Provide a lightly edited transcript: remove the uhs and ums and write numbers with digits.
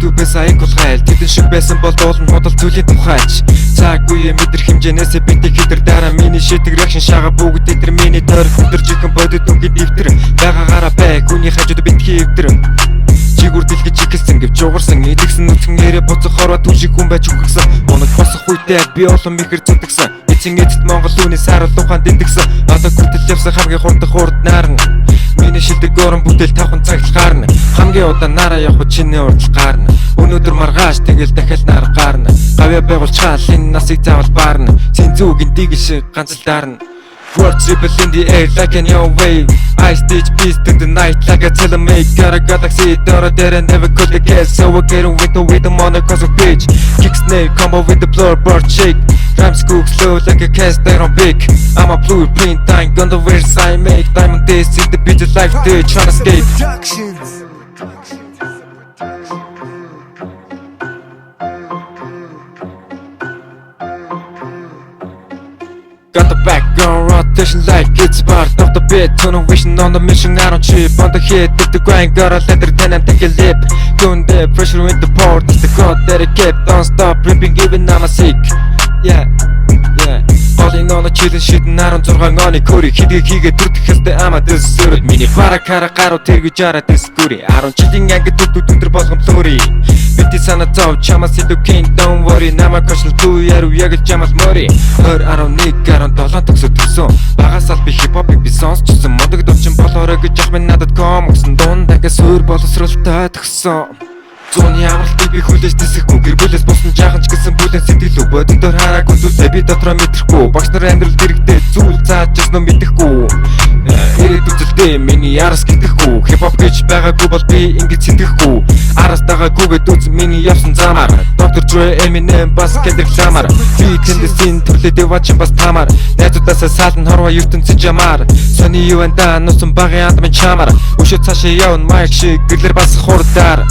YouTube-ээс аяг улгайл тэдэн шиг байсан бол дуулан худал зүйлийн тухайч цаг үе мэдэр хэмжээнээс битий хитэр дараа миний шитэг реакшн шага бүгд тэр миний тойр хүндэрж ихэн бодит үнхэд ивтэр байгаагаараа бай хүний хажууд битгий ивтэр чигүр дэлгэж ихэлсэн гэвч угарсан идэгсэн нүцгэн нэрэ буцах хороо түшиг хүн байж үхгсэн унаг босох үедээ би олон ихэр зүтгсэн эцэн эцэд Монгол үүний саарал ухаан дэндгсэн одоо хүртэл явсан хамгийн хурдах урд наарна миний шилдэг орон бүтээл 5 цагт гарна хамгийн удаан нараа явах чиний урд гарна өнөөдөр маргааш тэгэл дахиад нар гарна гавья байгуулчаал энэ насыг заавал баарна син зүгийн дигш ганц л даарна Words ripple in the air like a new wave I stitch peace to the night like a telemate Got a galaxy thought that I never could guess So I get with the rhythm on the cause of pitch Kick snake combo with the floorboard shake Rhymes cook slow like a cast that on big I'm a blueprint time on the verse I make Time on this in the beat like they tryna escape Got the background rotation like it's part of the beat Tunnel vision on the mission, I don't trip on the hit If the grind got a letter then I take a lip Doing the pressure in the port It's the god that I kept don't stop ripping even I'm a sick Yeah, yeah Calling on the chillin' shit 16 оны кори хийгээ хийгээ төрдөх хэвээр ама дэсүрд миний баракара гаруу тэргэж араа дэсгүри 10 жилийн ангид дүд өндөр болгом лөри бити санаа зов чамаас илүү king don't worry намайг кочлон дүү яруу яг л чамаас мори 2011 17 төгсөн багаас ал би хипхопыг би сонсчихсон модог дурчин болоорой гэж ах минь надад комгсон дунд дахиад суур боловсролтой төгсөн Зуны амралтыг би хүлээж тэсэхгүй гэр бүлээс босон жаахан ч гэсэн бүлээн сэтгэлүү бодондор хараагүй зүйлээ би дотроо мэдрэхгүй багш нар амьдрал дэрэгтэй зүйл зааж ясноо мэдэхгүй ирээд үзэлдээ миний араас гэтгэхгүй хипхоп гэж байгаагүй бол би ингэж сэтгэхгүй араас дагаагүйгээд үз миний явсан замаар Dr. Dre, Eminem бас Kendrick Lamar би тэндээсийн төрлөө дэваачин бас тамаар найзуудаасаа саалн хорвоо ертөнцийн жамаар сони юу энэ нуусан багын андмын чамаар өшөө цаашаа явна майк шиг гэрлэр бас хурдаар